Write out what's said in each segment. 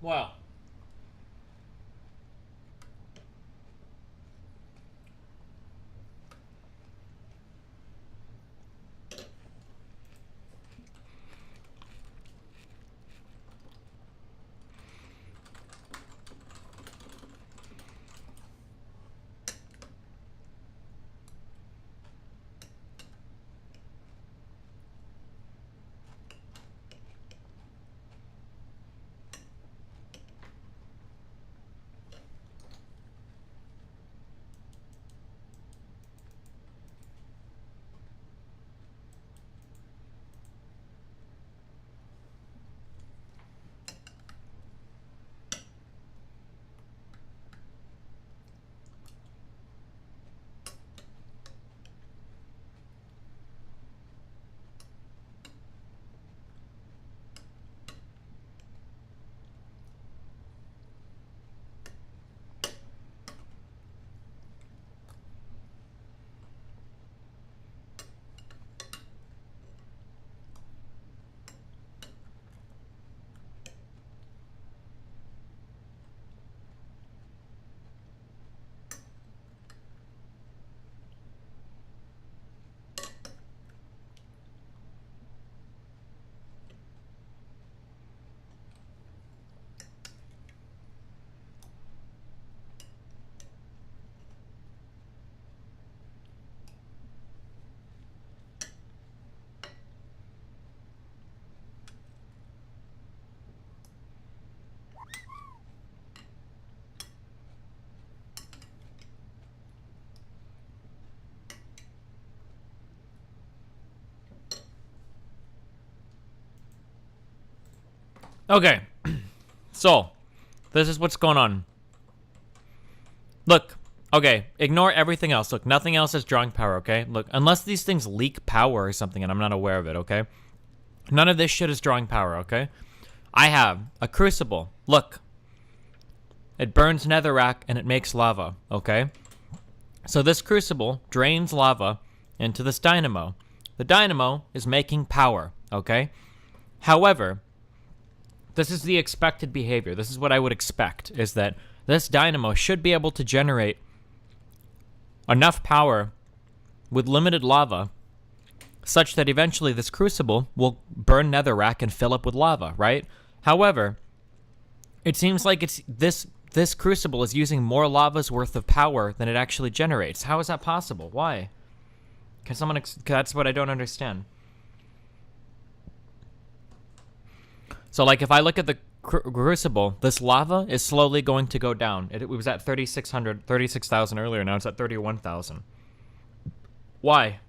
Well, okay. So, this is what's going on. Look, okay, ignore everything else. Look, nothing else is drawing power, okay? Look, unless these things leak power or something and I'm not aware of it, okay? None of this shit is drawing power, okay? I have a crucible. Look. It burns netherrack and it makes lava, okay? So this crucible drains lava into this dynamo. The dynamo is making power, okay? However, this is the expected behavior. This is what I would expect, is that this dynamo should be able to generate enough power with limited lava such that eventually this crucible will burn netherrack and fill up with lava, right? However, it seems like it's this crucible is using more lava's worth of power than it actually generates. How is that possible? Why? Can someone that's what I don't understand. So like if I look at the crucible, this lava is slowly going to go down. It was at 36,000 earlier. Now it's at 31,000. Why?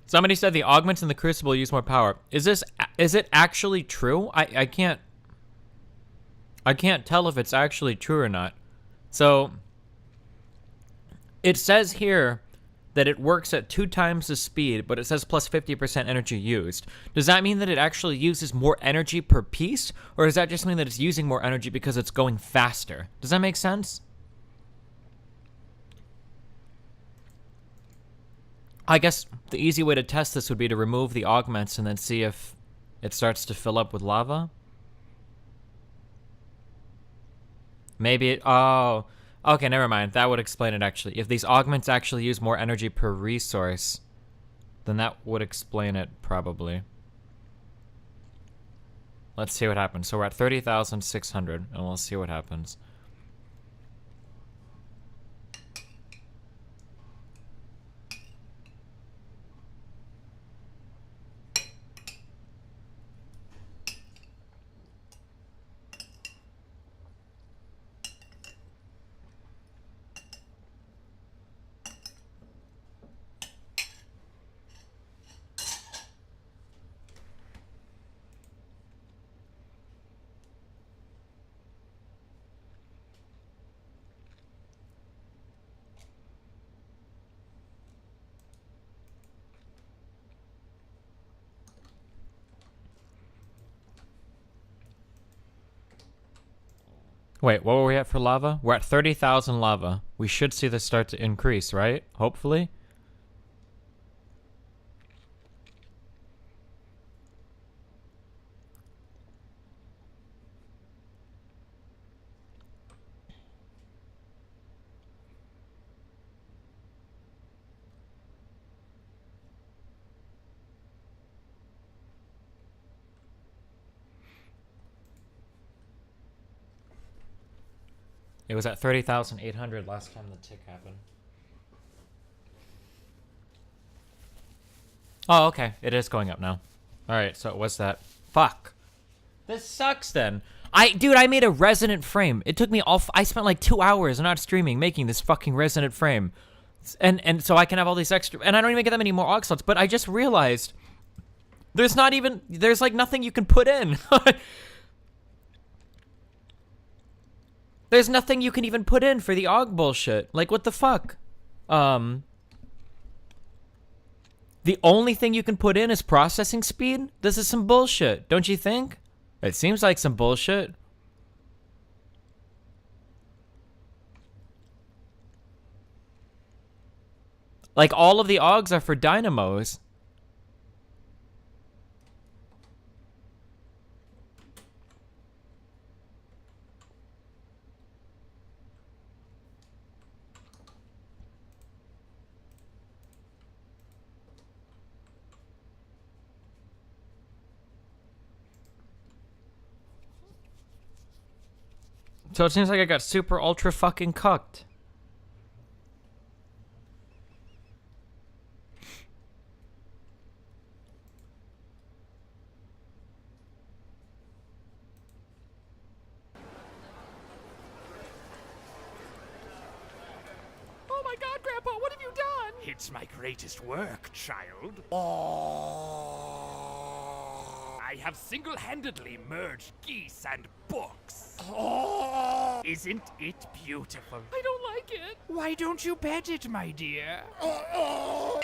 Somebody said the augments in the crucible use more power. Is it actually true? I can't tell if it's actually true or not. So it says here that it works at 2 times the speed, but it says plus 50% energy used. Does that mean that it actually uses more energy per piece, or does that just mean that it's using more energy because it's going faster? Does that make sense? I guess the easy way to test this would be to remove the augments and then see if it starts to fill up with lava. Maybe it, oh, okay, never mind. That would explain it actually. If these augments actually use more energy per resource, then that would explain it probably. Let's see what happens. So we're at 30,600 and we'll see what happens. Wait, what were we at for lava? We're at 30,000 lava. We should see this start to increase, right? Hopefully. It was at 30,800 last time the tick happened. Oh, okay. It is going up now. Alright, so what's that? Fuck. This sucks then. Dude, I made a resonant frame. It took me I spent like 2 hours not streaming making this fucking resonant frame. And so I can have all these extra, and I don't even get that many more aux slots, but I just realized there's like nothing you can put in. There's nothing you can even put in for the AUG bullshit. Like, what the fuck? The only thing you can put in is processing speed? This is some bullshit, don't you think? It seems like some bullshit. Like, all of the AUGs are for dynamos. So it seems like I got super ultra fucking cucked. Oh my god, Grandpa, what have you done? It's my greatest work, child. I have single-handedly merged geese and books. Isn't it beautiful? I don't like it. Why don't you pet it, my dear? Ow!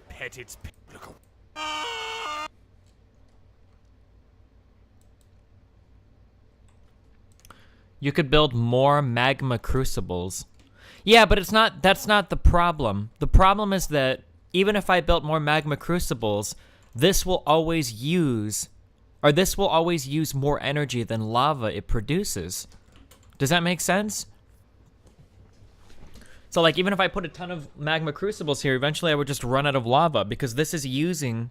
Pet its look. You could build more magma crucibles. Yeah, but that's not the problem. The problem is that even if I built more magma crucibles, this will always use more energy than lava it produces. Does that make sense? So like, even if I put a ton of magma crucibles here, eventually I would just run out of lava because this is using,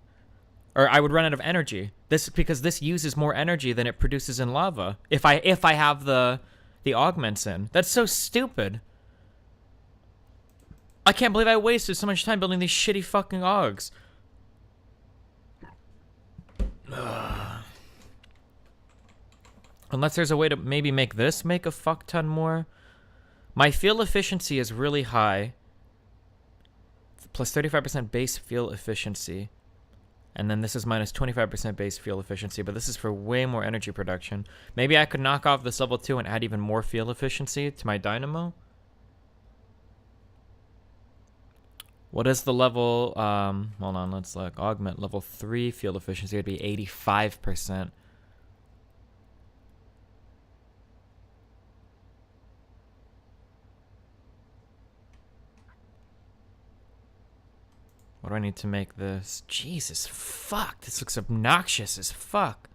or I would run out of energy. Because this uses more energy than it produces in lava. If I have the augments in. That's so stupid. I can't believe I wasted so much time building these shitty fucking AUGs. Unless there's a way to maybe make this make a fuck ton more. My fuel efficiency is really high. Plus 35% base fuel efficiency. And then this is minus 25% base fuel efficiency, but this is for way more energy production. Maybe I could knock off this level 2 and add even more fuel efficiency to my dynamo. What is the level, hold on, let's look. Augment level 3 fuel efficiency would be 85%. What do I need to make this? Jesus, fuck. This looks obnoxious as fuck.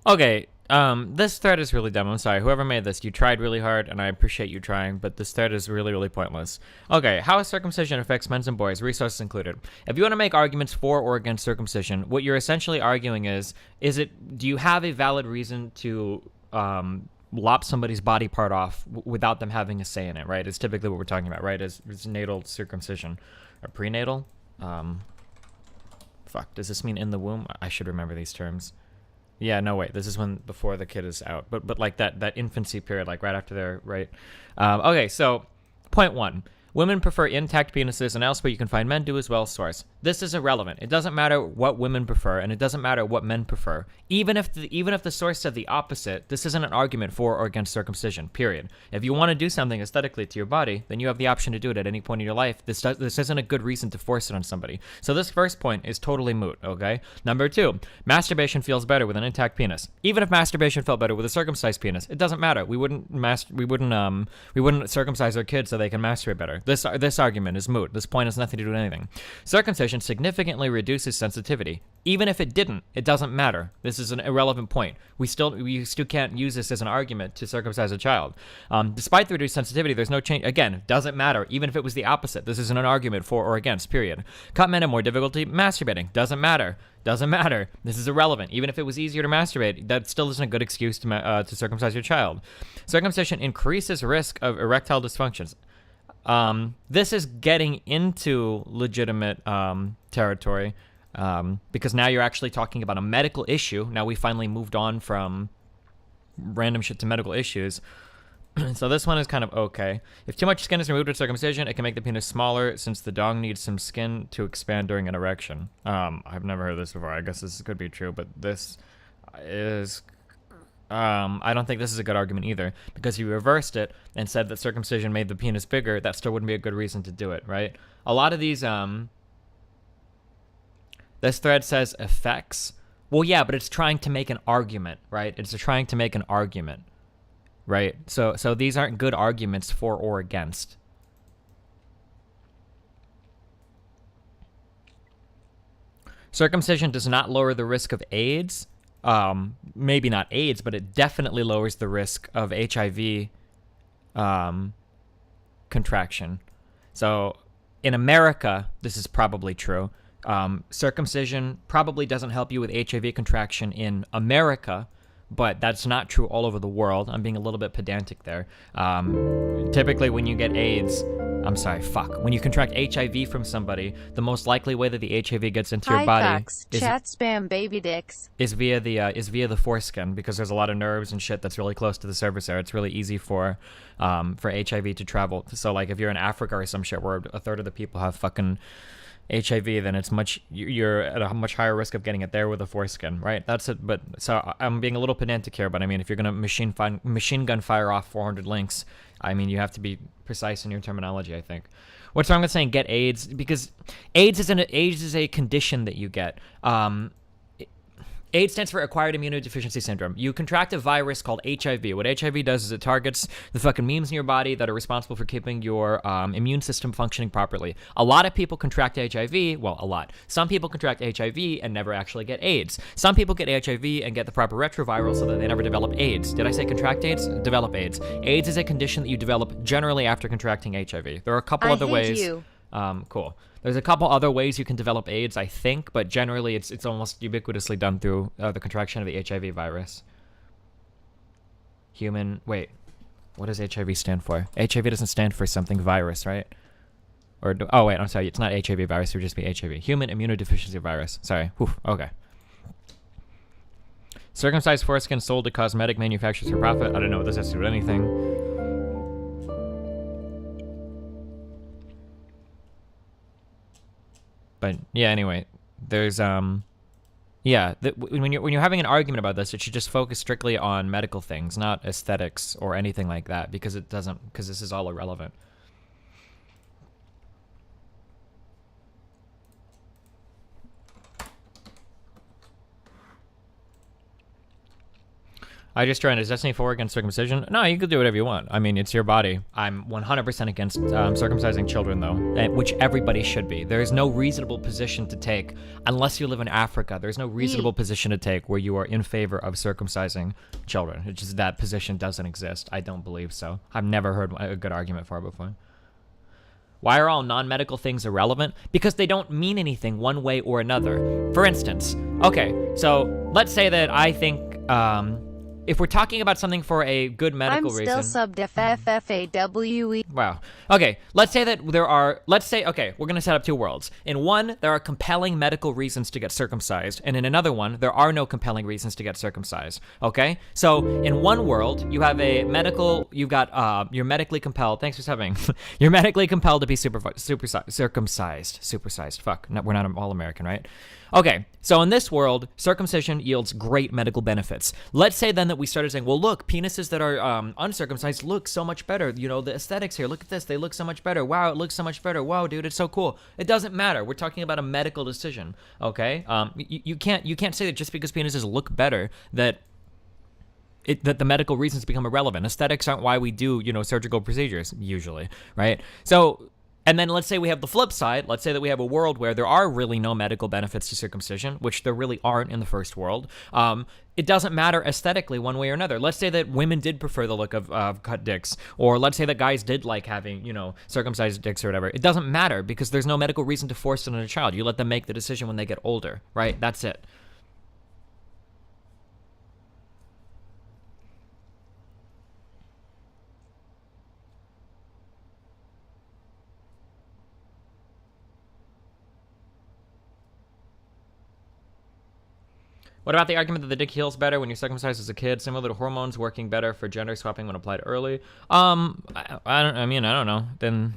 Okay, this thread is really dumb. I'm sorry. Whoever made this, you tried really hard, and I appreciate you trying, but this thread is really, really pointless. Okay, how circumcision affects men and boys, resources included. If you want to make arguments for or against circumcision, what you're essentially arguing is do you have a valid reason to lop somebody's body part off without them having a say in it, right? Is typically what we're talking about, right? Is natal circumcision. Or prenatal? Fuck, does this mean in the womb? I should remember these terms. Yeah, no, wait. This is before the kid is out. But like that infancy period, like right after they're, right? Okay, so point 1. Women prefer intact penises, and elsewhere you can find men do as well. Source. This is irrelevant. It doesn't matter what women prefer, and it doesn't matter what men prefer. Even if the source said the opposite, this isn't an argument for or against circumcision. Period. If you want to do something aesthetically to your body, then you have the option to do it at any point in your life. This isn't a good reason to force it on somebody. So this first point is totally moot. Okay. Number 2, masturbation feels better with an intact penis. Even if masturbation felt better with a circumcised penis, it doesn't matter. We wouldn't circumcise our kids so they can masturbate better. This argument is moot. This point has nothing to do with anything. Circumcision significantly reduces sensitivity. Even if it didn't, it doesn't matter. This is an irrelevant point. We still can't use this as an argument to circumcise a child. Despite the reduced sensitivity, there's no change. Again, it doesn't matter. Even if it was the opposite, this isn't an argument for or against. Period. Cut men have more difficulty masturbating. Doesn't matter. Doesn't matter. This is irrelevant. Even if it was easier to masturbate, that still isn't a good excuse to circumcise your child. Circumcision increases risk of erectile dysfunctions. This is getting into legitimate territory because now you're actually talking about a medical issue. Now we finally moved on from random shit to medical issues. So this one is kind of okay. If too much skin is removed with circumcision, it can make the penis smaller since the dong needs some skin to expand during an erection. I've never heard this before. I guess this could be true, but this is... I don't think this is a good argument either, because if you reversed it and said that circumcision made the penis bigger, that still wouldn't be a good reason to do it, right? A lot of these, this thread says effects. Well, yeah, but it's trying to make an argument, right? It's trying to make an argument, right? So these aren't good arguments for or against. Circumcision does not lower the risk of AIDS. Maybe not AIDS, but it definitely lowers the risk of HIV contraction. So in America, this is probably true. Circumcision probably doesn't help you with HIV contraction in America, but that's not true all over the world. I'm being a little bit pedantic there. Typically when you get AIDS, when you contract HIV from somebody, the most likely way that the HIV gets into your body is chat spam baby dicks is via the foreskin, because there's a lot of nerves and shit that's really close to the surface area. It's really easy for HIV to travel. So like if you're in Africa or some shit where a third of the people have fucking HIV, then you're at a much higher risk of getting it there with a foreskin, right? That's it. But so I'm being a little pedantic here, but I mean, if you're gonna machine gun fire off 400 links, I mean, you have to be precise in your terminology, I think. What's wrong with saying get AIDS? Because AIDS is a condition that you get. AIDS stands for acquired immunodeficiency syndrome. You contract a virus called HIV. What HIV does is it targets the fucking memes in your body that are responsible for keeping your immune system functioning properly. A lot of people contract HIV. Well, a lot. Some people contract HIV and never actually get AIDS. Some people get HIV and get the proper retroviral so that they never develop AIDS. Did I say contract AIDS? Develop AIDS. AIDS is a condition that you develop generally after contracting HIV. There are a couple other ways. Cool. There's a couple other ways you can develop AIDS, I think, but generally it's almost ubiquitously done through the contraction of the HIV virus. What does HIV stand for? HIV doesn't stand for something virus, right? I'm sorry, it's not HIV virus, it would just be HIV. Human immunodeficiency virus. Sorry. Whew, okay. Circumcised foreskin sold to cosmetic manufacturers for profit. I don't know what this has to do with anything. But yeah, anyway, there's when you're having an argument about this, it should just focus strictly on medical things, not aesthetics or anything like that, because this is all irrelevant. I just trying. Is Destiny 4 against circumcision? No, you can do whatever you want. I mean, it's your body. I'm 100% against circumcising children, though, which everybody should be. There is no reasonable position to take, unless you live in Africa. There's no reasonable position to take where you are in favor of circumcising children. It's just that position doesn't exist. I don't believe so. I've never heard a good argument for it before. Why are all non-medical things irrelevant? Because they don't mean anything one way or another. For instance, okay, so let's say that I think... if we're talking about something for a good medical I'm reason. still subbed FFFAWE. Wow. Okay, let's say that okay, we're going to set up two worlds. In one, there are compelling medical reasons to get circumcised, and in another one, there are no compelling reasons to get circumcised, okay? So, in one world, you're medically compelled, thanks for subbing, you're medically compelled to be circumcised. Fuck, no, we're not all American, right? Okay, so in this world, circumcision yields great medical benefits. Let's say then that we started saying, well, look, penises that are uncircumcised look so much better. You know, the aesthetics here, look at this, they look so much better. Wow, it looks so much better. Wow, dude, it's so cool. It doesn't matter. We're talking about a medical decision, okay? You can't say that just because penises look better that the medical reasons become irrelevant. Aesthetics aren't why we do, surgical procedures, usually, right? So, and then let's say we have the flip side. Let's say that we have a world where there are really no medical benefits to circumcision, which there really aren't in the first world. It doesn't matter aesthetically one way or another. Let's say that women did prefer the look of cut dicks, or let's say that guys did like having, circumcised dicks or whatever. It doesn't matter because there's no medical reason to force it on a child. You let them make the decision when they get older, right? That's it. What about the argument that the dick heals better when you're circumcised as a kid, similar to hormones working better for gender swapping when applied early? I don't know. Then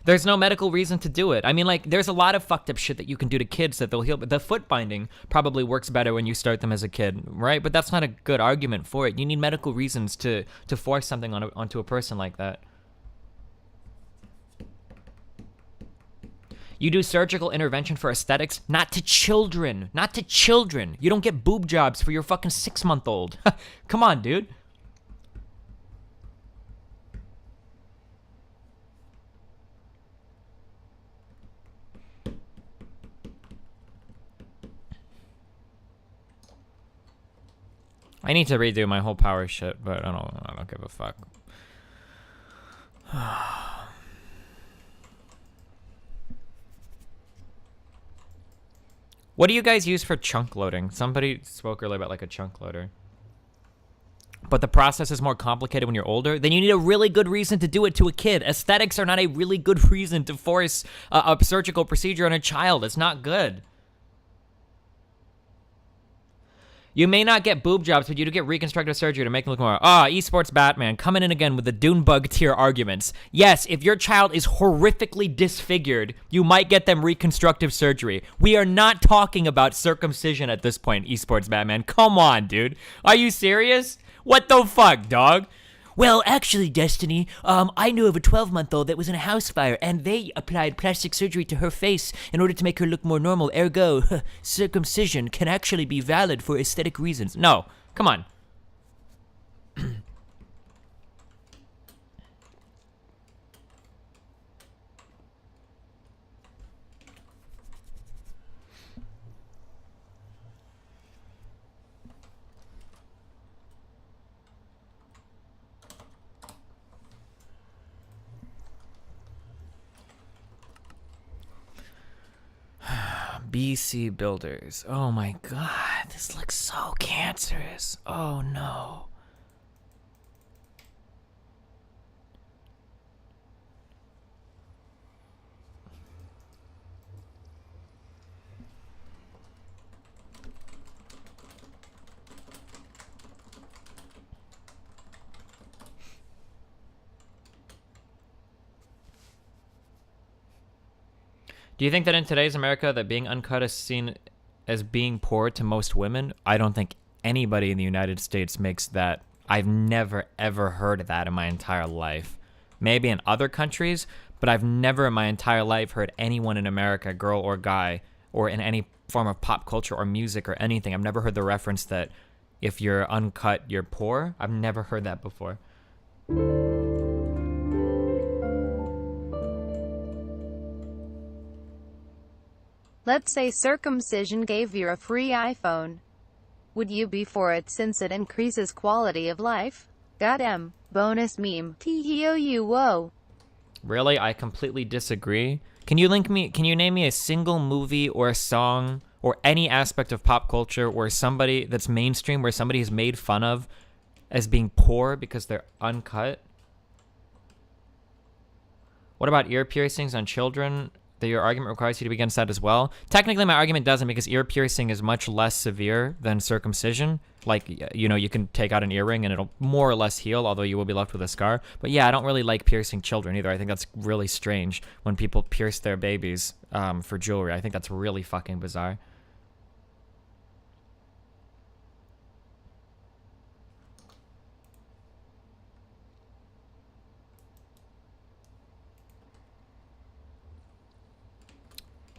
there's no medical reason to do it. I mean, like, there's a lot of fucked up shit that you can do to kids that they'll heal. The foot binding probably works better when you start them as a kid, right? But that's not a good argument for it. You need medical reasons to force something onto a person like that. You do surgical intervention for aesthetics, not to children. Not to children. You don't get boob jobs for your fucking 6-month-old. Come on, dude. I need to redo my whole power shit, but I don't give a fuck. What do you guys use for chunk loading? Somebody spoke earlier about like a chunk loader. But the process is more complicated when you're older. Then you need a really good reason to do it to a kid. Aesthetics are not a really good reason to force a surgical procedure on a child. It's not good. You may not get boob jobs, but you do get reconstructive surgery to make them look more. Esports Batman coming in again with the Dune Bug tier arguments. Yes, if your child is horrifically disfigured, you might get them reconstructive surgery. We are not talking about circumcision at this point, Esports Batman. Come on, dude. Are you serious? What the fuck, dog? Well, actually, Destiny, I knew of a 12-month-old that was in a house fire, and they applied plastic surgery to her face in order to make her look more normal. Ergo, circumcision can actually be valid for aesthetic reasons. No, come on. BC Builders. Oh my god, this looks so cancerous. Oh no. Do you think that in today's America that being uncut is seen as being poor to most women? I don't think anybody in the United States makes that. I've never, ever heard of that in my entire life. Maybe in other countries, but I've never in my entire life heard anyone in America, girl or guy, or in any form of pop culture or music or anything. I've never heard the reference that if you're uncut, you're poor. I've never heard that before. Let's say circumcision gave you a free iPhone. Would you be for it since it increases quality of life? Goddamn. Bonus meme. T-H-O-U, whoa. Really? I completely disagree. Can you name me a single movie or a song or any aspect of pop culture where somebody that's mainstream, where somebody has made fun of as being poor because they're uncut. What about ear piercings on children? That your argument requires you to be against that as well? Technically, my argument doesn't, because ear piercing is much less severe than circumcision. Like, you know, you can take out an earring and it'll more or less heal, although you will be left with a scar. But yeah, I don't really like piercing children either. I think that's really strange when people pierce their babies for jewelry. I think that's really fucking bizarre.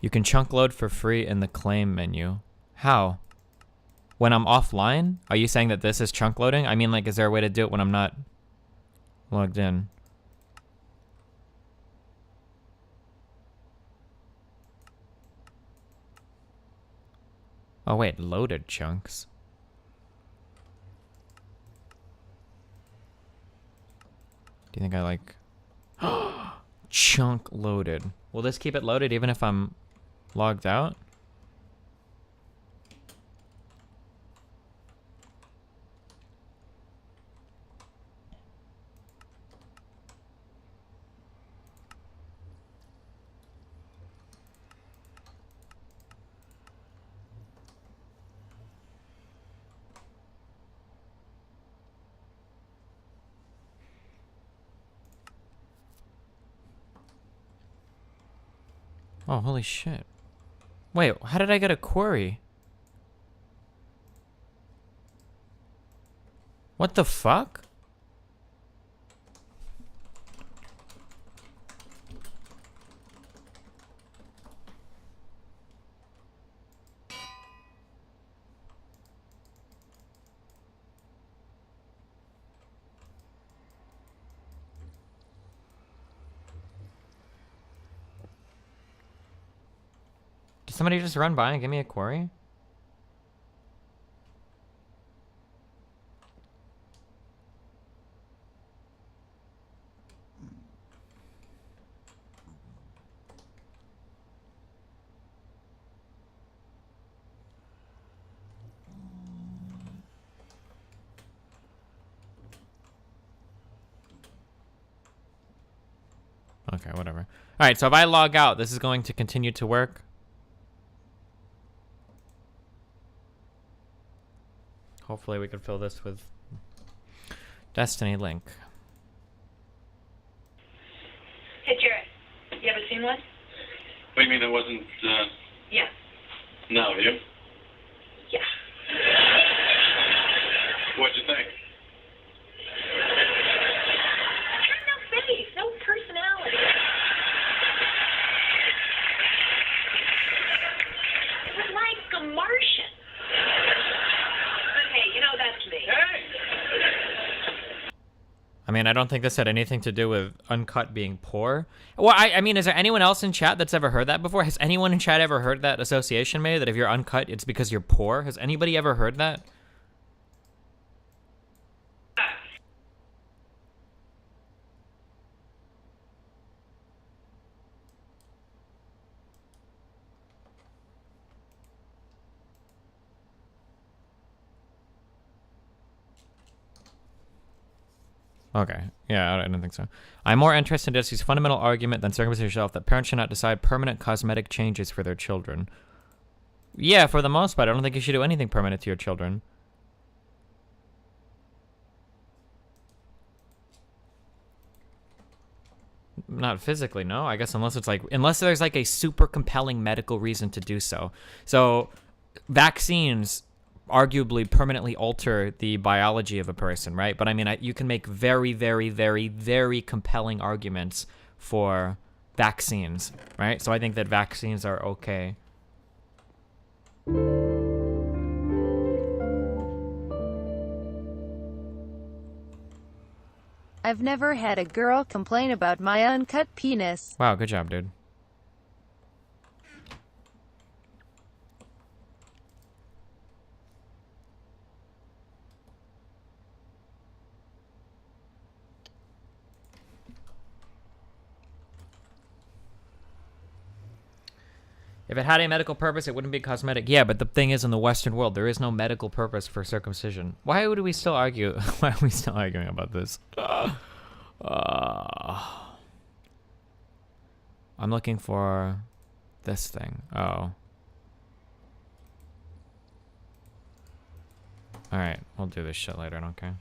You can chunk load for free in the claim menu. How? When I'm offline? Are you saying that this is chunk loading? I mean, like, is there a way to do it when I'm not logged in? Oh, wait, loaded chunks. Do you think I like... Chunk loaded. Will this keep it loaded even if I'm logged out? Oh, holy shit. Wait, how did I get a query? What the fuck? Did somebody just run by and give me a query? Okay, whatever. All right, so if I log out, this is going to continue to work. Hopefully we can fill this with Destiny link. Hey, Jarrett, you ever seen one? What do you mean it wasn't, Yeah. No, you? Yeah. What'd you think? No face, no personality. It was like a Martian. But hey, you know, that's me. I mean, I don't think this had anything to do with uncut being poor. Well, I mean, is there anyone else in chat that's ever heard that before? Has anyone in chat ever heard that association made, that if you're uncut, it's because you're poor? Has anybody ever heard that? Okay. Yeah, I don't think so. I'm more interested in Jesse's fundamental argument than circumcision yourself that parents should not decide permanent cosmetic changes for their children. Yeah, for the most part. I don't think you should do anything permanent to your children. Not physically, no. I guess unless it's like, unless there's like a super compelling medical reason to do so. So, vaccines arguably permanently alter the biology of a person, right? But I mean, you can make very, very, very, very compelling arguments for vaccines, right? So I think that vaccines are okay. I've never had a girl complain about my uncut penis. Wow, good job, dude. If it had a medical purpose, it wouldn't be cosmetic. Yeah, but the thing is, in the Western world, there is no medical purpose for circumcision. Why would we still argue? Why are we still arguing about this? I'm looking for this thing. Oh. Alright, we'll do this shit later, I don't care.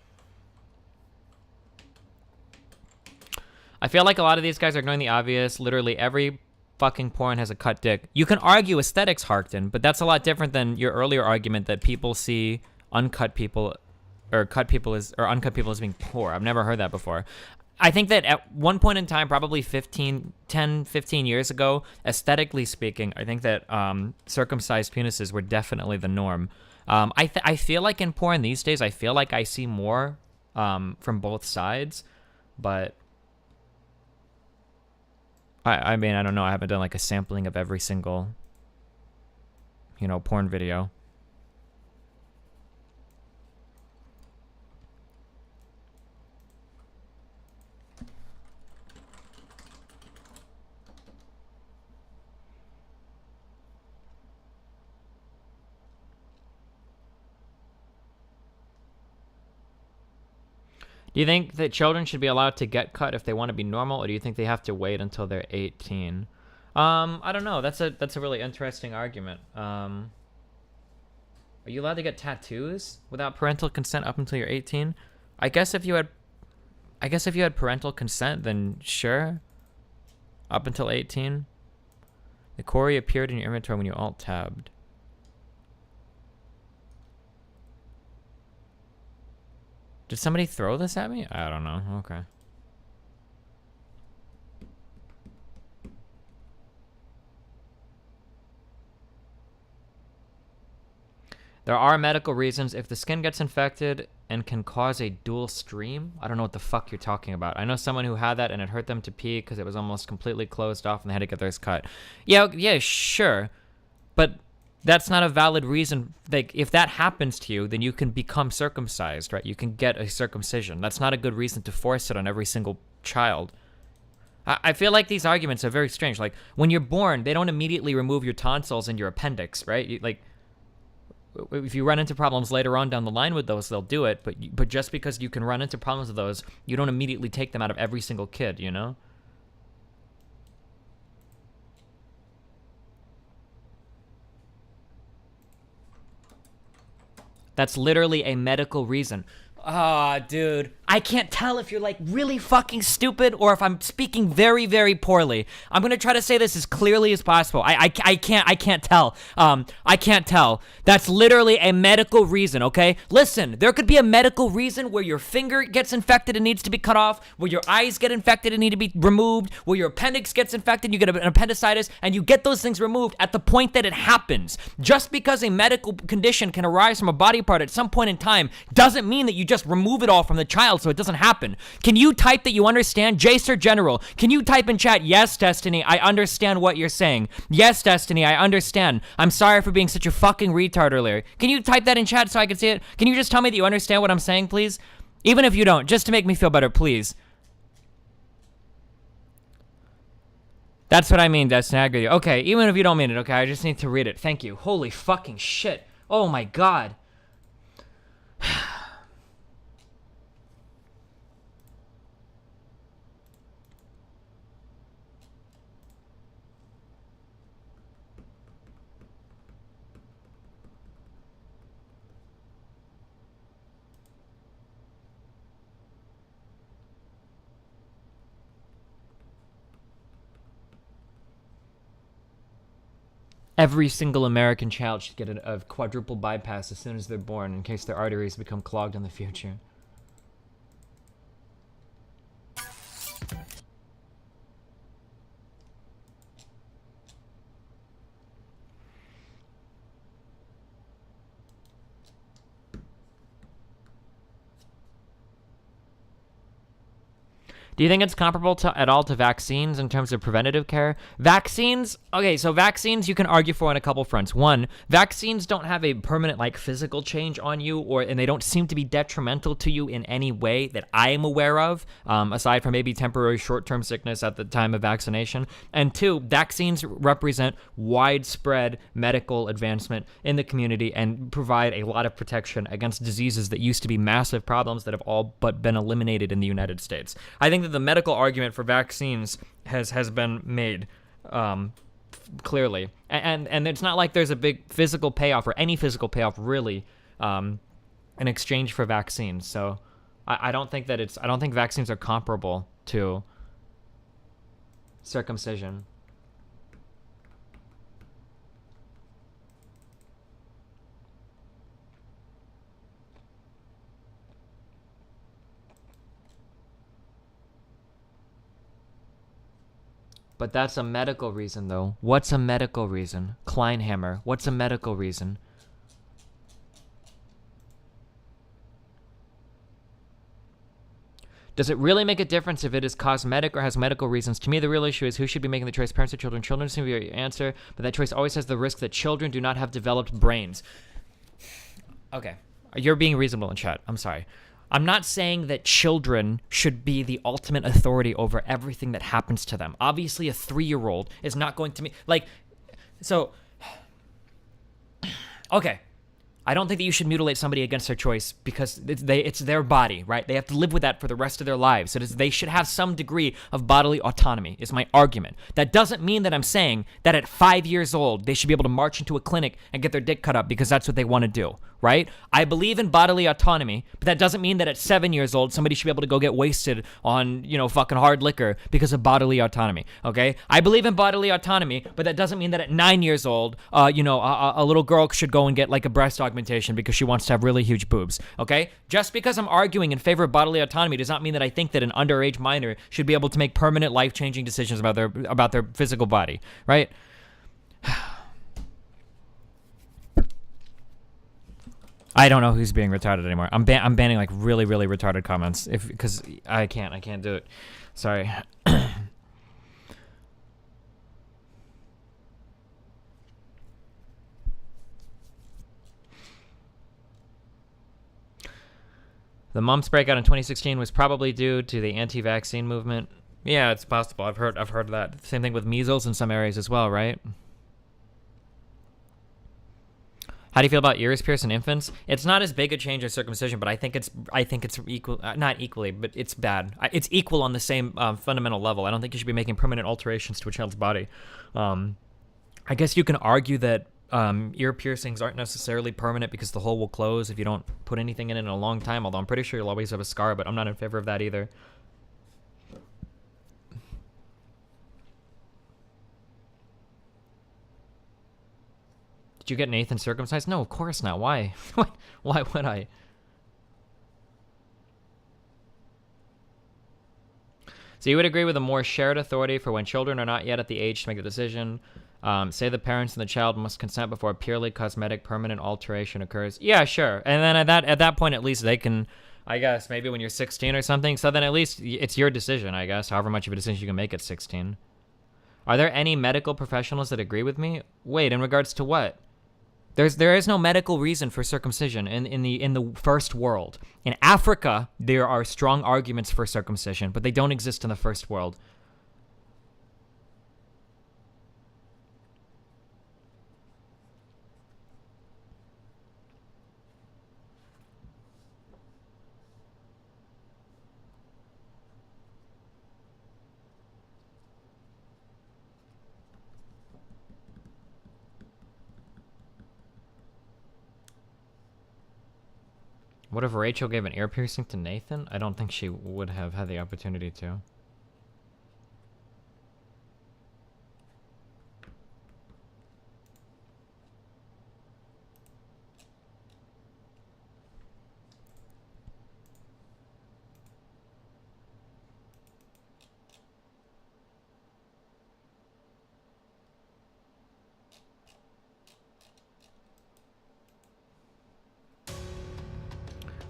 I feel like a lot of these guys are ignoring the obvious. Literally every fucking porn has a cut dick. You can argue aesthetics, Harkton, but that's a lot different than your earlier argument that people see uncut people or uncut people as being poor. I've never heard that before. I think that at one point in time, probably 10, 15 years ago, aesthetically speaking, I think that circumcised penises were definitely the norm. I feel like in porn these days, I feel like I see more from both sides, but I mean, I don't know. I haven't done like a sampling of every single, porn video. Do you think that children should be allowed to get cut if they want to be normal, or do you think they have to wait until they're 18? I don't know. That's a really interesting argument. Are you allowed to get tattoos without parental consent up until you're 18? I guess if you had parental consent, then sure. Up until 18. The Corey appeared in your inventory when you alt-tabbed. Did somebody throw this at me? I don't know. Okay. There are medical reasons. If the skin gets infected and can cause a dual stream, I don't know what the fuck you're talking about. I know someone who had that and it hurt them to pee because it was almost completely closed off and they had to get theirs cut. Yeah, sure. But that's not a valid reason. Like, if that happens to you, then you can become circumcised, right? You can get a circumcision. That's not a good reason to force it on every single child. I feel like these arguments are very strange. Like, when you're born, they don't immediately remove your tonsils and your appendix, right? If you run into problems later on down the line with those, they'll do it. But just because you can run into problems with those, you don't immediately take them out of every single kid, you know? That's literally a medical reason. Ah, dude. I can't tell if you're like really fucking stupid or if I'm speaking very, very poorly. I'm gonna try to say this as clearly as possible. I can't tell. I can't tell. That's literally a medical reason, okay? Listen, there could be a medical reason where your finger gets infected and needs to be cut off, where your eyes get infected and need to be removed, where your appendix gets infected and you get an appendicitis, and you get those things removed at the point that it happens. Just because a medical condition can arise from a body part at some point in time doesn't mean that you just remove it all from the child so it doesn't happen. Can you type that you understand? Jacer General, can you type in chat, yes, Destiny, I understand what you're saying. Yes, Destiny, I understand. I'm sorry for being such a fucking retard earlier. Can you type that in chat so I can see it? Can you just tell me that you understand what I'm saying, please? Even if you don't, just to make me feel better, please. That's what I mean, Destiny, I agree with you. Okay, even if you don't mean it, okay, I just need to read it. Thank you. Holy fucking shit. Oh my god. Every single American child should get a quadruple bypass as soon as they're born in case their arteries become clogged in the future. Do you think it's comparable at all to vaccines in terms of preventative care? Vaccines, okay, so vaccines you can argue for on a couple fronts. One, vaccines don't have a permanent like physical change on you, and they don't seem to be detrimental to you in any way that I am aware of, aside from maybe temporary short-term sickness at the time of vaccination. And two, vaccines represent widespread medical advancement in the community and provide a lot of protection against diseases that used to be massive problems that have all but been eliminated in the United States. I think that the medical argument for vaccines has been made clearly, and it's not like there's a big physical payoff or any physical payoff really in exchange for vaccines. So I don't think vaccines are comparable to circumcision. But that's a medical reason, though. What's a medical reason? Kleinhammer, what's a medical reason? Does it really make a difference if it is cosmetic or has medical reasons? To me, the real issue is who should be making the choice, parents or children. Children seem to be your answer, but that choice always has the risk that children do not have developed brains. Okay, you're being reasonable in chat. I'm sorry. I'm not saying that children should be the ultimate authority over everything that happens to them. Obviously, a 3-year-old is not going to okay. I don't think that you should mutilate somebody against their choice because it's their body, right? They have to live with that for the rest of their lives. So they should have some degree of bodily autonomy, is my argument. That doesn't mean that I'm saying that at 5 years old, they should be able to march into a clinic and get their dick cut up because that's what they want to do, right? I believe in bodily autonomy, but that doesn't mean that at 7 years old, somebody should be able to go get wasted on, fucking hard liquor because of bodily autonomy, okay? I believe in bodily autonomy, but that doesn't mean that at 9 years old, a little girl should go and get like a breast augmentation because she wants to have really huge boobs, okay? Just because I'm arguing in favor of bodily autonomy does not mean that I think that an underage minor should be able to make permanent life-changing decisions about their physical body, right? I don't know who's being retarded anymore. I'm banning like really, really retarded comments because I can't do it. Sorry. The mumps breakout in 2016 was probably due to the anti-vaccine movement. Yeah, it's possible. I've heard that. Same thing with measles in some areas as well, right? How do you feel about ears pierced in infants? It's not as big a change as circumcision, but I think it's equal, not equally, but it's bad. It's equal on the same fundamental level. I don't think you should be making permanent alterations to a child's body. I guess you can argue that ear piercings aren't necessarily permanent because the hole will close if you don't put anything in it in a long time, although I'm pretty sure you'll always have a scar, but I'm not in favor of that either. Did you get Nathan circumcised? No, of course not. Why? Why would I? So you would agree with a more shared authority for when children are not yet at the age to make the decision. Say the parents and the child must consent before a purely cosmetic permanent alteration occurs. Yeah, sure. And then at that point, at least they can, I guess, maybe when you're 16 or something. So then at least it's your decision, I guess, however much of a decision you can make at 16. Are there any medical professionals that agree with me? Wait, in regards to what? There is no medical reason for circumcision in the first world. In Africa, there are strong arguments for circumcision, but they don't exist in the first world. What if Rachel gave an ear piercing to Nathan? I don't think she would have had the opportunity to.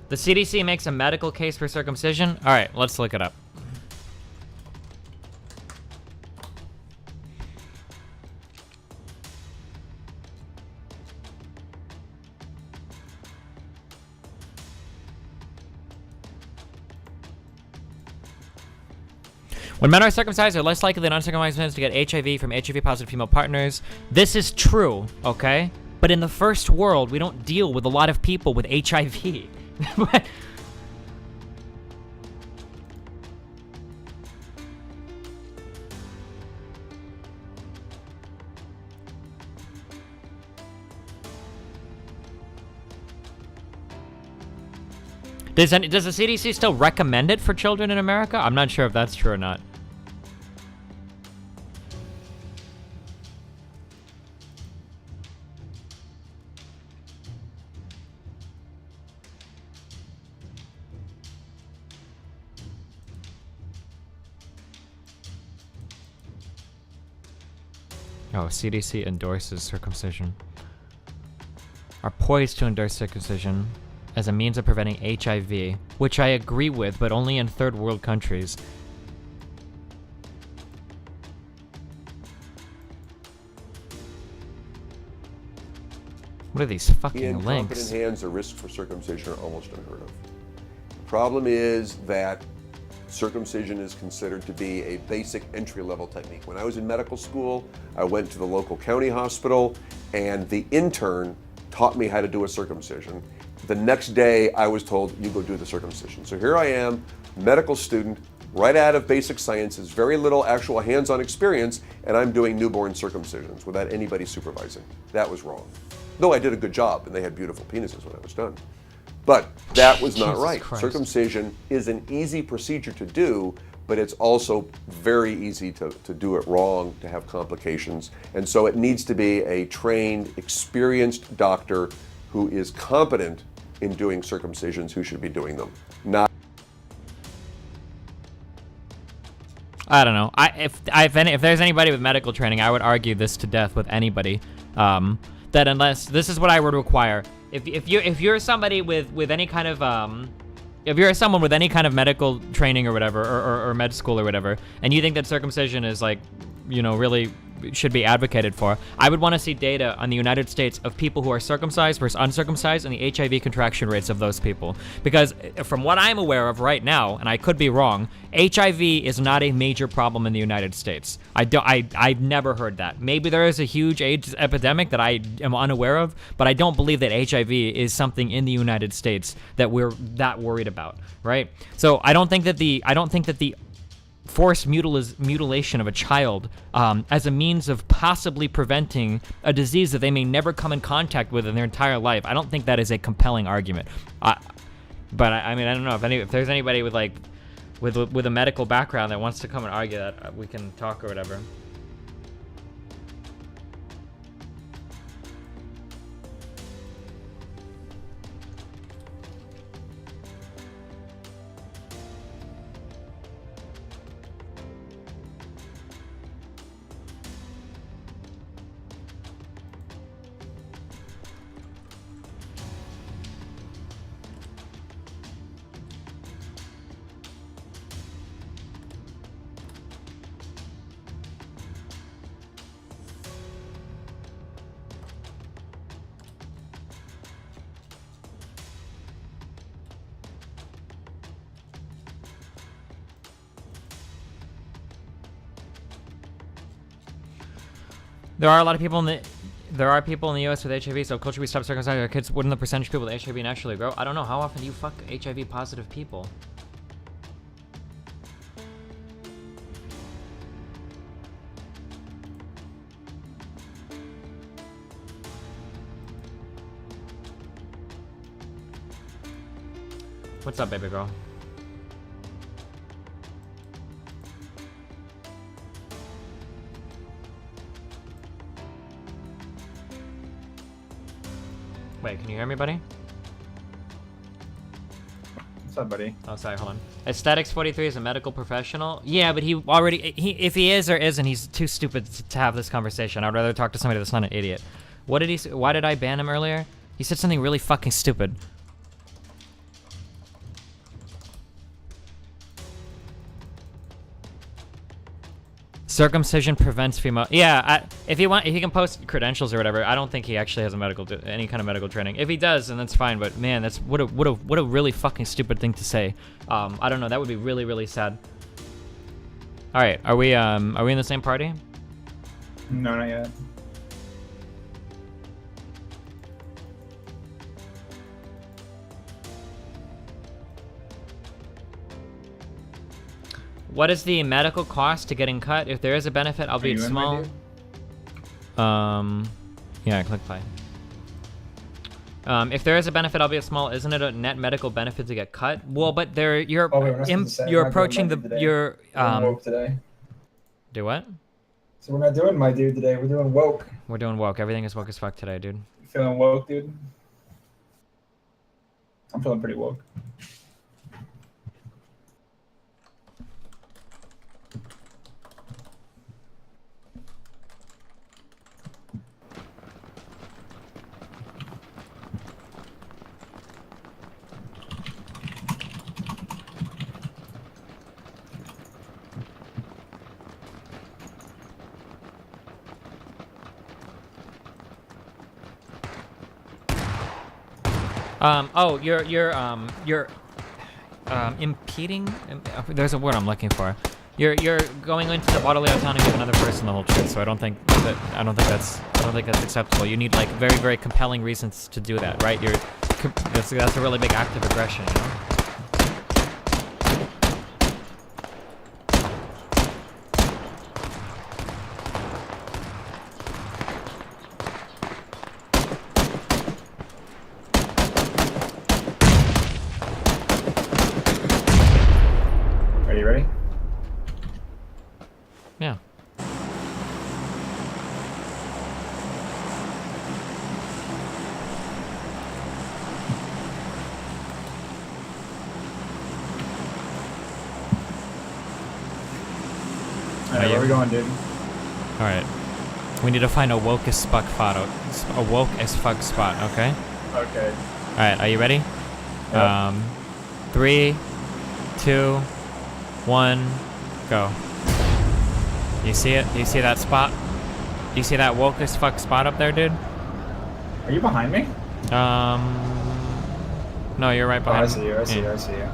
The CDC makes a medical case for circumcision? All right, let's look it up. When men are circumcised, they're less likely than uncircumcised men to get HIV from HIV-positive female partners. This is true, okay? But in the first world, we don't deal with a lot of people with HIV. Does the CDC still recommend it for children in America? I'm not sure if that's true or not. Oh, CDC endorses circumcision. Are poised to endorse circumcision as a means of preventing HIV, which I agree with, but only in third world countries. What are these fucking In links? competent hands, the risks for circumcision are almost unheard of. The problem is that circumcision is considered to be a basic entry-level technique. When I was in medical school, I went to the local county hospital, and the intern taught me how to do a circumcision. The next day, I was told, you go do the circumcision. So here I am, medical student, right out of basic sciences, very little actual hands-on experience, and I'm doing newborn circumcisions without anybody supervising. That was wrong. Though I did a good job, and they had beautiful penises when I was done. But that was not Jesus right. Christ. Circumcision is an easy procedure to do, but it's also very easy to do it wrong, to have complications. And so it needs to be a trained, experienced doctor who is competent in doing circumcisions who should be doing them. Not I don't know. If there's anybody with medical training, I would argue this to death with anybody. That unless this is what I would require. If you're somebody with any kind of if you're someone with any kind of medical training or whatever, or med school or whatever, and you think that circumcision is like, you know, really should be advocated for, I would want to see data on the United States of people who are circumcised versus uncircumcised and the HIV contraction rates of those people. Because from what I'm aware of right now, and I could be wrong, HIV is not a major problem in the United States. I've never heard that. Maybe there is a huge AIDS epidemic that I am unaware of, but I don't believe that HIV is something in the United States that we're that worried about, right? So I don't think that the forced mutilation of a child as a means of possibly preventing a disease that they may never come in contact with in their entire life, I don't think that is a compelling argument. But I mean, I don't know if there's anybody with like with a medical background that wants to come and argue that, we can talk or whatever. There are a lot of people in the U.S. with HIV, so culture we stop circumcising our kids, wouldn't the percentage of people with HIV naturally grow? I don't know. How often do you fuck HIV positive people? What's up, baby girl? Wait, can you hear me, buddy? What's up, buddy? Oh, sorry, hold on. Aesthetics 43 is a medical professional. Yeah, but if he is or isn't, he's too stupid to have this conversation. I'd rather talk to somebody that's not an idiot. What did he say? Why did I ban him earlier? He said something really fucking stupid. Circumcision prevents female. Yeah, if he can post credentials or whatever. I don't think he actually has any kind of medical training. If he does, then that's fine. But man, that's what a really fucking stupid thing to say. I don't know. That would be really, really sad. All right, are we in the same party? No, not yet. What is the medical cost to getting cut? If there is a benefit, albeit you in, small. Yeah, click play. If there is a benefit, albeit small, isn't it a net medical benefit to get cut? Well, but there you're Oh, wait, we're not supposed to say. you're We're not doing approaching my the dude today. you're We're doing woke today. do what? So we're not doing my dude today. We're doing woke. We're doing woke. Everything is woke as fuck today, dude. You feeling woke, dude? I'm feeling pretty woke. Oh, you're impeding. There's a word I'm looking for. You're going into the bodily autonomy of another person the whole truth. So I don't think that's acceptable. You need like very, very compelling reasons to do that, right? That's a really big act of aggression, you know? Are you ready? Yeah. Alright, where are we going, dude? All right. We need to find a woke as fuck spot, okay? Okay. All right, are you ready? Yep. 3, 2, 1, go. You see it? You see that spot? You see that woke as fuck spot up there, dude? Are you behind me? No, you're right Oh, behind I see you. I see me. you. I see you.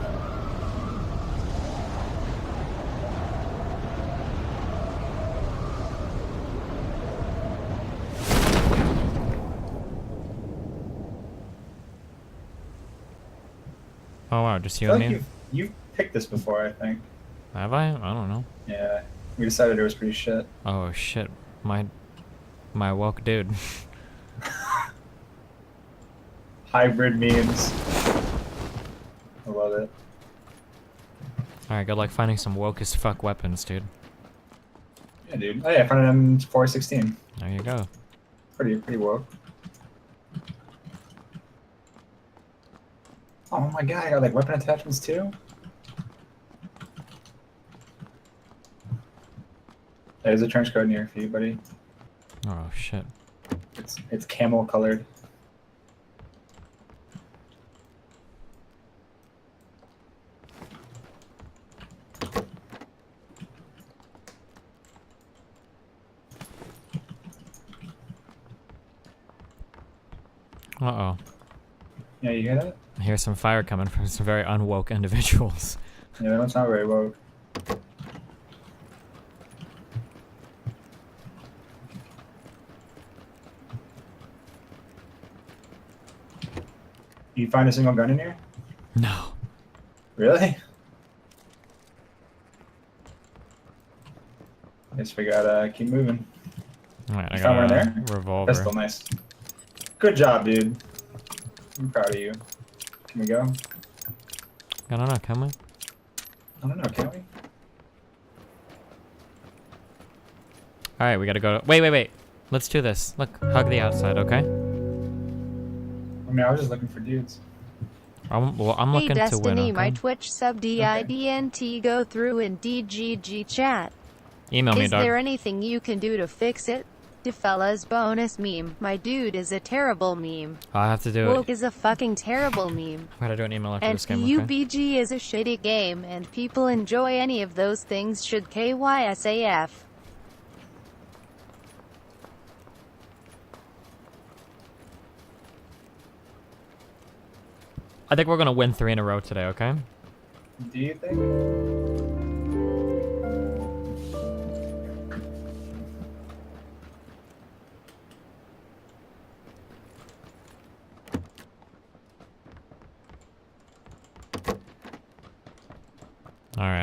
Oh wow, just you I and feel me? like you've picked this before, I think. Have I? I don't know. Yeah. We decided it was pretty shit. Oh shit, my woke dude. Hybrid memes. I love it. All right, good luck finding some woke as fuck weapons, dude. Yeah, dude. Oh yeah, I found it in 416. There you go. Pretty woke. Oh my god, I got like weapon attachments too? There's a trench coat in here for you, buddy. Oh shit. It's camel colored. Uh-oh. Yeah, you hear that? I hear some fire coming from some very unwoke individuals. Yeah, that's not very woke. You find a single gun in here? No. Really? Guess we gotta keep moving. All right, I You found got one a there? revolver. Pistol, nice. Good job, dude. I'm proud of you. Can we go? I don't know, can we? I don't know, can we? All right, we gotta go. Wait. Let's do this. Look, hug the outside, okay? I mean, I was just looking for dudes. I'm Hey looking to Destiny, win, my okay? Twitch sub DIDNT go through in DGG chat. Email me, Is dog. there anything you can do to fix it? DeFella's bonus meme. My dude is a terrible meme. I'll have to do it. Woke is a fucking terrible meme. I gotta do an email after And this game, okay? PUBG is a shitty game, and people enjoy any of those things should KYSAF. I think we're gonna win 3 in a row today, okay? Do you think?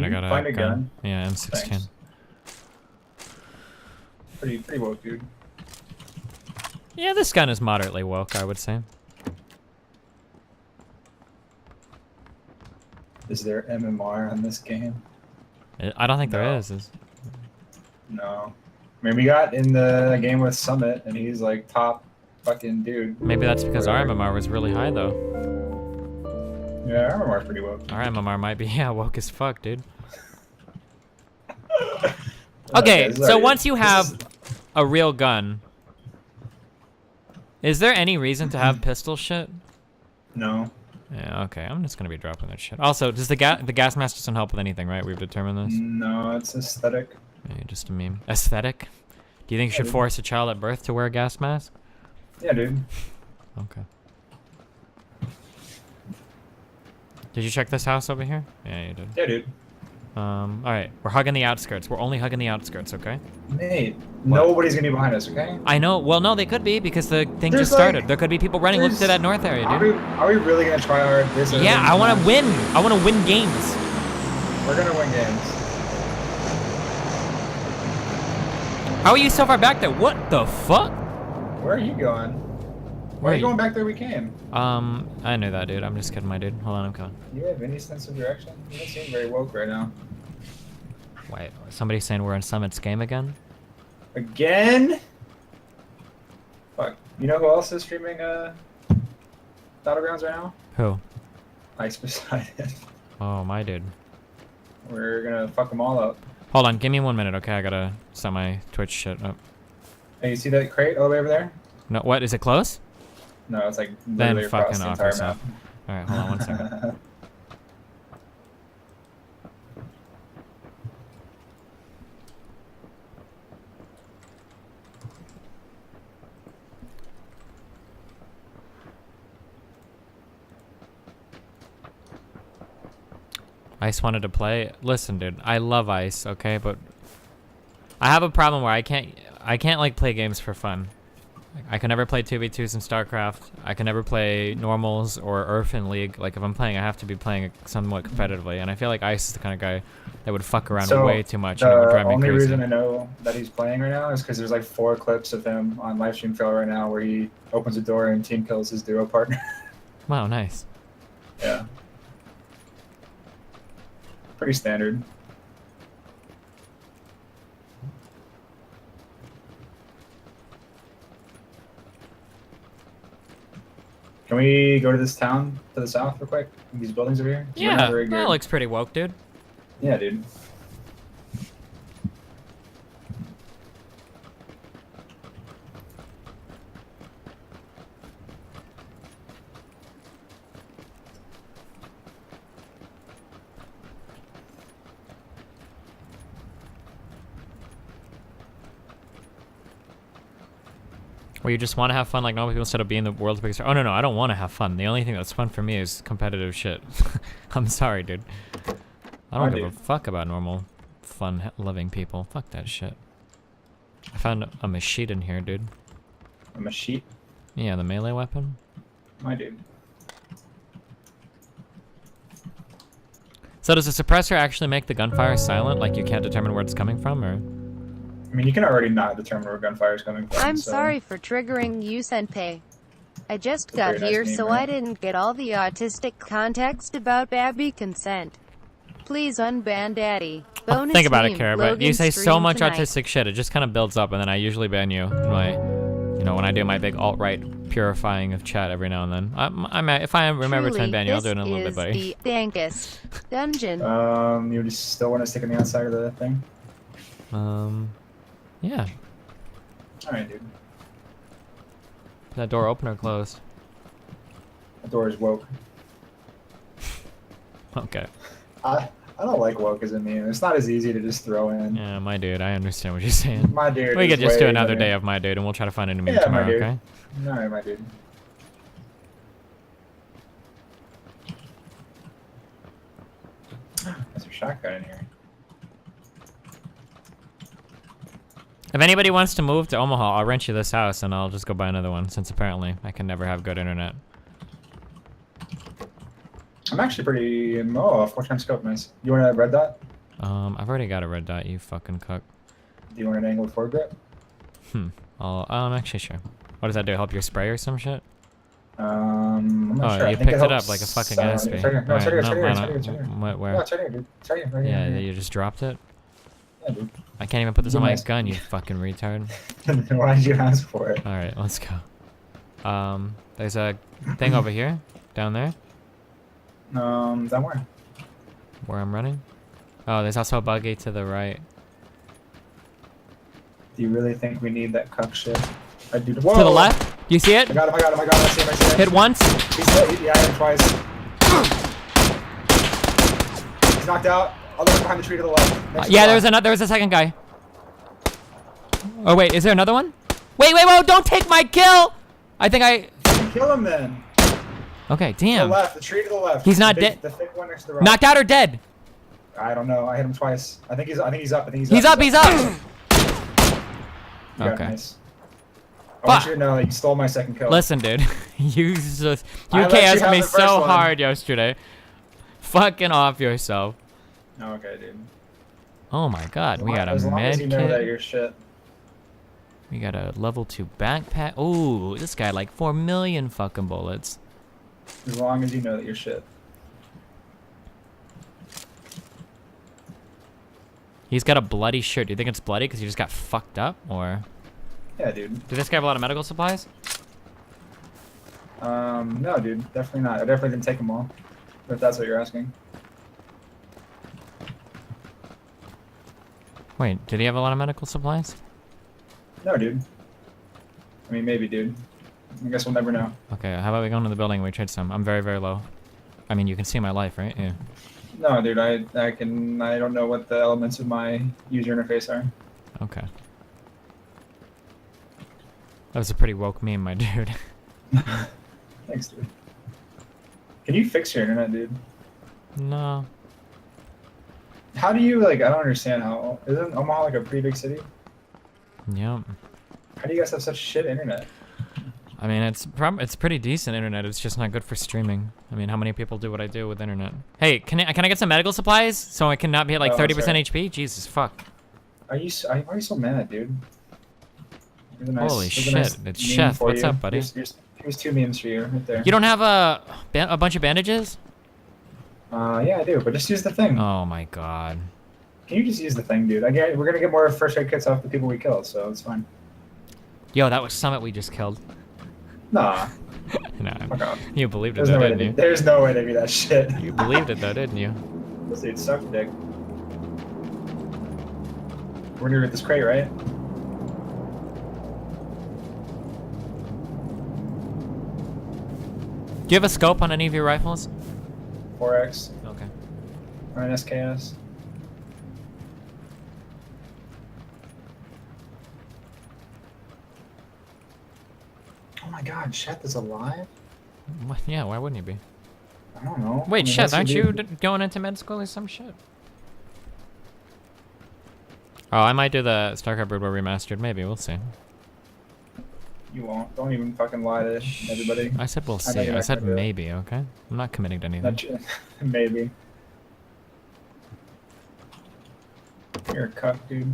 I got a find a gun? Yeah, M16. Thanks. Pretty woke, dude. Yeah, this gun is moderately woke, I would say. Is there MMR on this game? I don't think there No. is. No. I mean, we got in the game with Summit, and he's like top fucking dude. Maybe that's because our Whatever. MMR was really high, though. Yeah, our MMR's pretty woke. Our MMR might be, yeah, woke as fuck, dude. Okay, so once you have a real gun, is there any reason to have pistol shit? No. Yeah, okay, I'm just gonna be dropping that shit. Also, does the gas mask doesn't help with anything, right? We've determined this. No, it's aesthetic. Yeah, just a meme. Aesthetic? Do you think you should force a child at birth to wear a gas mask? Yeah, dude. Okay. Did you check this house over here? Yeah, you did. Yeah, dude. Alright, we're hugging the outskirts. We're only hugging the outskirts, okay? Nate, nobody's gonna be behind us, okay? I know, well, no, they could be because the thing There's just started. like- There could be people running. Look to there's- that north area, Are dude. we really gonna try hard? This Yeah, I want to win. I want to win games. We're gonna win games. How are you so far back there? What the fuck? Where are you going? Why are you going back there we came? I knew that, dude. I'm just kidding, my dude. Hold on, I'm coming. Do you have any sense of direction? You don't seem very woke right now. Wait, somebody's saying we're in Summit's game again? Again? Fuck. You know who else is streaming Battlegrounds right now? Who? Ice beside it. Oh, my dude. We're gonna fuck them all up. Hold on, give me 1 minute, okay? I gotta set my Twitch shit up. Hey, you see that crate all the way over there? No, what? Is it close? No, it's like Then literally across fucking the off entire yourself. map. Alright, hold on 1 second. Ice wanted to play. Listen, dude, I love Ice, okay, but I have a problem where I can't like play games for fun. I can never play 2v2s in StarCraft. I can never play normals or Earth in League. Like if I'm playing, I have to be playing somewhat competitively, and I feel like Ice is the kind of guy that would fuck around So, way too much and it would the drive me only crazy. reason I know that he's playing right now is because there's like 4 clips of him on livestream fail right now where he opens a door and team kills his duo partner. Wow, nice. Yeah. Pretty standard. Can we go to this town to the south real quick? These buildings over here? We're not Yeah, very good. that looks pretty woke, dude. Yeah, dude. Where you just want to have fun like normal people instead of being the world's biggest. Oh no, I don't want to have fun. The only thing that's fun for me is competitive shit. I'm sorry, dude. I don't give a fuck about normal, fun, loving people. Fuck that shit. I found a machete in here, dude. A machete? Yeah, the melee weapon. My dude. So does the suppressor actually make the gunfire silent? Like you can't determine where it's coming from, or? I mean, you can already not determine where gunfire is coming from. I'm so- sorry for triggering you, Senpai. I just got Very nice here, name, so right? I didn't get all the autistic context about Babby consent. Please unban Daddy. Bonus Think about it, meme, Kara, but you Logan say so stream much tonight. autistic shit, it just kind of builds up, and then I usually ban you in my, you know, when I do my big alt-right purifying of chat every now and then. If I remember to Truly, unban you, I'll do it in a this little bit, is buddy. the dankest dungeon. You just still want to stick on the outside of the thing? Yeah. Alright, dude. That door open or closed? The door is woke. Okay. I don't like woke as a meme. It's not as easy to just throw in. Yeah, my dude, I understand what you're saying. My dude. We is could just do way another better. day of my dude, and we'll try to find a new meme Yeah, my tomorrow, dude. okay? Alright, my dude. There's a shotgun in here. If anybody wants to move to Omaha, I'll rent you this house, and I'll just go buy another one, since apparently I can never have good internet. I'm actually pretty... Oh, 4x scope, nice. You want a red dot? I've already got a red dot, you fucking cuck. Do you want an angled foregrip? Actually, sure. What does that do? Help your spray or some shit? I'm not Oh, sure. I you think picked it up helps, like a fucking it's aspie. right here. No, it's right here, it's right here, it's right here, it's right here. Where? No, it's right here, dude. It's right here, right here. Yeah, right here. you just dropped it? Yeah, dude. I can't even put this on my Nice. gun, you fucking retard. Why did you ask for it? Alright, let's go. There's a thing over here. Down there. Down where? Where I'm running. Oh, there's also a buggy to the right. Do you really think we need that cuck shit? I do. Whoa! To the left? You see it? I got him, I got him, I got him. I see him, I see him. Hit once. He's hit. Yeah, I hit him twice. He's knocked out. I'll look behind the tree to the left. Next to Yeah, the there was left. there was a second guy. Oh wait, is there another one? Wait, whoa, don't take my kill! I think I... Kill him then. Okay, To the damn. left, the tree to the left. He's not The big- dead. The thick one next to the rock. Knocked out or dead? I don't know. I hit him twice. I think he's up. He's up. You got Okay. nice. I want Fuck. you to know that you stole my second kill. Listen, dude. you just, I you let you KS'd have me the so first one. hard yesterday. Fucking off yourself. Oh, okay, dude. Oh my god, we got a As long as med you know that kit. you're shit. We got a level 2 backpack. Ooh, this guy like 4 million fucking bullets. As long as you know that you're shit. He's got a bloody shirt. Do you think it's bloody because he just got fucked up? Or Yeah, dude. did this guy have a lot of medical supplies? No, dude. Definitely not. I definitely didn't take them all. If that's what you're asking. Wait, did he have a lot of medical supplies? No, dude. I mean, maybe, dude. I guess we'll never know. Okay, how about we go into the building and we trade some? I'm very, very low. I mean, you can see my life, right? Yeah. No, dude. I don't know what the elements of my user interface are. Okay. That was a pretty woke meme, my dude. Thanks, dude. Can you fix your internet, dude? No. How do you, like, I don't understand how... Isn't Omaha, like, a pretty big city? Yep. How do you guys have such shit internet? I mean, it's pretty decent internet. It's just not good for streaming. I mean, how many people do what I do with internet? Hey, can I get some medical supplies so I can not be at like Oh, 30% sorry. HP? Jesus fuck. Why are you so mad, dude? Here's a nice- Holy here's a nice shit, it's meme Chef. for What's you. up, buddy? Here's 2 memes for you right there. You don't have a bunch of bandages? Yeah, I do, but just use the thing. Oh my god. Can you just use the thing, dude? We're gonna get more first aid kits off the people we killed, so it's fine. Yo, that was Summit we just killed. Nah, No, fuck off. you believed it There's though, no way. didn't you? There's no way to do that shit. You believed it though, didn't you? This dude sucks dick. We're gonna get this crate, right? Do you have a scope on any of your rifles? 4X Okay. or an SKS. Oh my god, Sheth is alive? What? Yeah, why wouldn't you be? I don't know. I Wait, mean, shit, what's he aren't do? you going into med school or some shit? Oh, I might do the StarCraft Brood War remastered. Maybe, we'll see. You won't. Don't even fucking lie to everybody. I said we'll I know see. you're I not said gonna do it. maybe, okay? I'm not committing to anything. Not you- Maybe. You're a cuck, dude.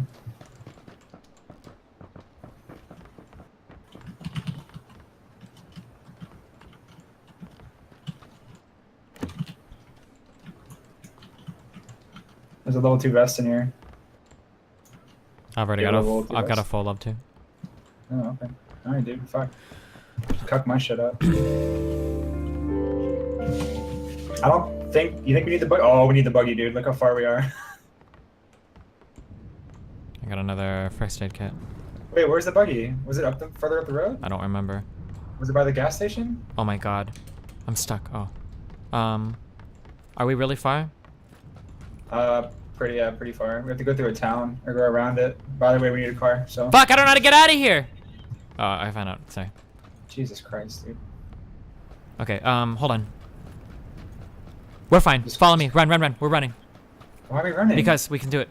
There's a level 2 vest in here. I've already Yeah, got level a, two I've got a vest. full up too. Oh, okay. Alright, dude. Fuck. Cuck my shit up. I don't think... You think we need the buggy? Oh, we need the buggy, dude. Look how far we are. I got another first aid kit. Wait, where's the buggy? Was it further up the road? I don't remember. Was it by the gas station? Oh my god. I'm stuck. Oh. Are we really far? Pretty far. We have to go through a town or go around it. By the way, we need a car, so. Fuck, I don't know how to get out of here! Oh, I found out. Sorry. Jesus Christ, dude. Okay, hold on. We're fine. Follow me. Run, run, run. We're running. Why are we running? Because we can do it.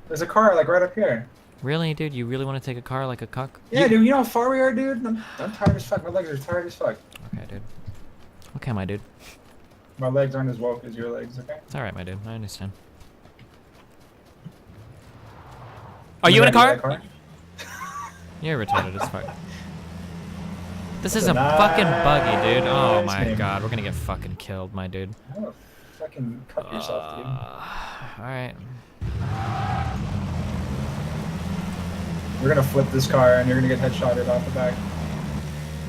there's a car like right up here. Really, dude? You really want to take a car like a cuck? Yeah, dude. You know how far we are, dude? I'm tired as fuck. My legs are tired as fuck. Okay, dude. Okay, my dude. My legs aren't as woke as your legs. Okay. It's alright, my dude. I understand. Are you in a Gonna car? get You're retarded as fuck. This is That's a a fucking buggy, dude. Oh nice my game. god, we're gonna get fucking killed, my dude. Oh, fucking cut yourself, dude. Alright. We're gonna flip this car and you're gonna get headshotted off the back.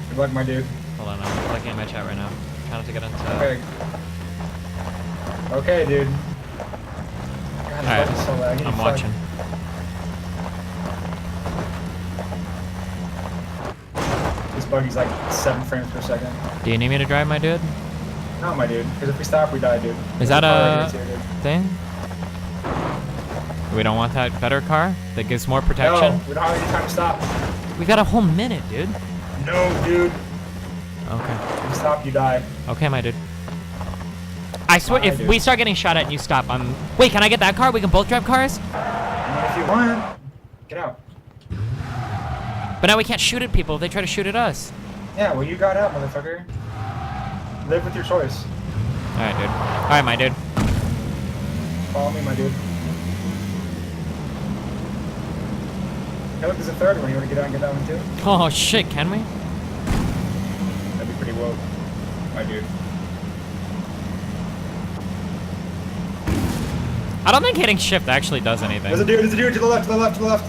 Good luck, my dude. Hold on, I'm looking at my chat right now. Trying not to get into... Okay. Okay, dude. God, Alright, this is so laggy. I'm Fuck. watching. This buggy's like 7 frames per second. Do you need me to drive, my dude? No, my dude. Because if we stop, we die, dude. Is that There's a car right here, thing? We don't want that better car that gives more dude. protection? No, we don't have any time to stop. We got a whole minute, dude. No, dude. Okay. If you stop, you die. Okay, my dude. I swear, Bye, if dude. we start getting shot at and you stop, Wait, can I get that car? We can both drive cars? I mean, if you want, get out. But now we can't shoot at people if they try to shoot at us. Yeah, well, you got out, motherfucker. Live with your choice. Alright, dude. Alright, my dude. Follow me, my dude. Hey, look, there's a third one. You want to get out and get that one, too? Oh, shit, can we? That'd be pretty woke, my dude. I don't think hitting shift actually does anything. There's a dude to the left, to the left, to the left.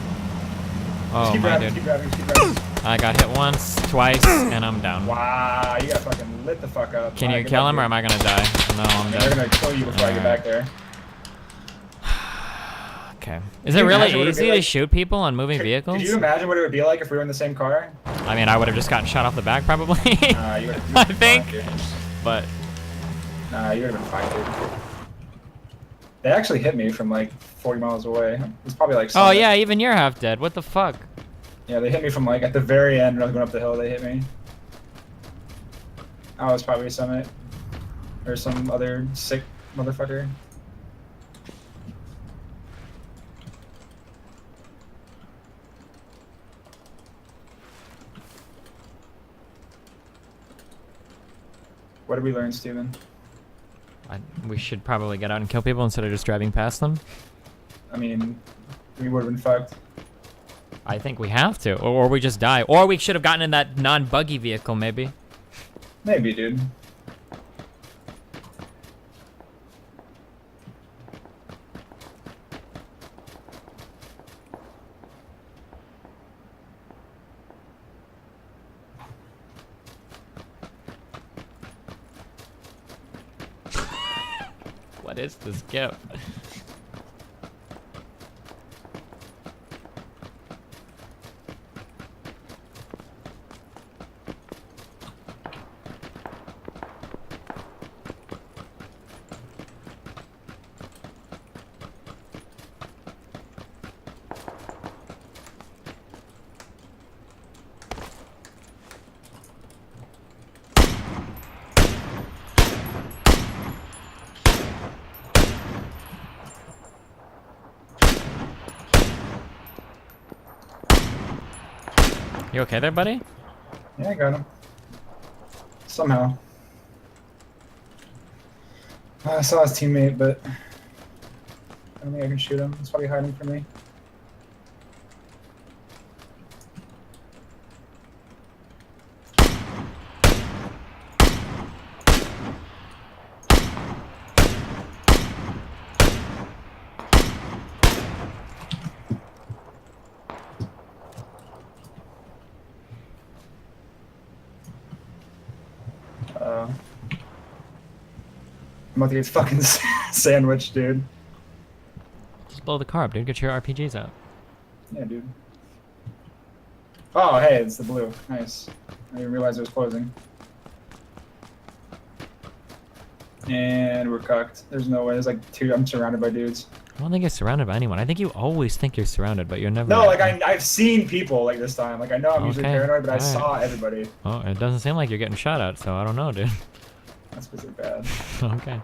Oh, Just keep my driving, dude. keep driving, keep driving. I got hit once, twice, and I'm down. Wow, you got fucking lit the fuck up. Can you kill him or am I gonna die? No, I'm They're dead. gonna kill you before I get back there. Okay. Is it you really imagine what it'd be easy to like- shoot people on moving vehicles? Could you imagine what it would be like if we were in the same car? I mean, I would have just gotten shot off the back probably. You would've I been think. fine, dude. But Nah, you would have been fine, dude. They actually hit me from like 40 miles away. It's probably like. oh Summit. yeah, even you're half dead. What the fuck? Yeah, they hit me from like at the very end when I was going up the hill. They hit me. Oh, it's probably Summit or some other sick motherfucker. What did we learn, Steven? We should probably get out and kill people instead of just driving past them. I mean, we would have been fucked. I think we have to, or we just die. Or we should have gotten in that non-buggy vehicle, maybe. Maybe, dude. What is this gift? You okay there, buddy? Yeah, I got him. Somehow. I saw his teammate, but I don't think I can shoot him. He's probably hiding from me. I'm about to get fucking sandwiched, dude. Just blow the car up, dude. Get your RPGs out. Yeah, dude. Oh, hey, it's the blue. Nice. I didn't realize it was closing. And we're cucked. There's no way. There's like two. I'm surrounded by dudes. I don't think you're surrounded by anyone. I think you always think you're surrounded, but you're never. No, like I've seen people like this time. Like I know I'm usually Okay, paranoid, but I alright. saw everybody. Oh, it doesn't seem like you're getting shot at, so I don't know, dude. That's because they're bad. Okay.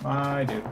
My dude.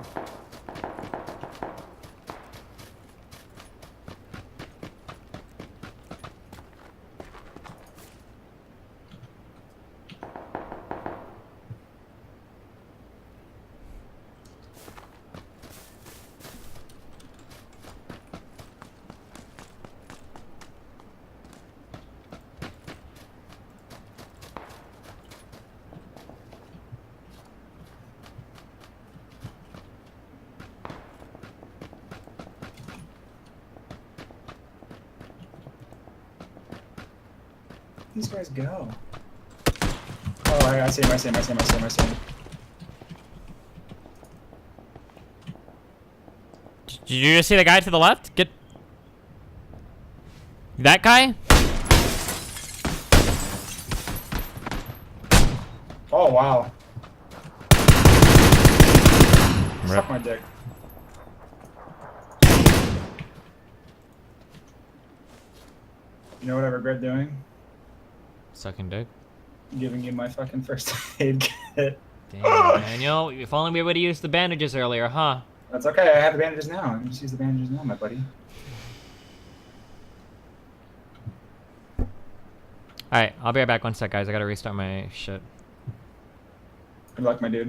these guys go? Oh, I see him, I see him, I see him, I see him, I see him. Did you just see the guy to the left? Get that guy? Oh, wow. Rip. Suck my dick. You know what I regret doing? Sucking dick. Giving you my fucking first aid kit. Damn, Daniel. If only we would have used the bandages earlier, huh? That's okay, I have the bandages now. I can just use the bandages now, my buddy. Alright, I'll be right back 1 sec, guys. I gotta restart my shit. Good luck, my dude.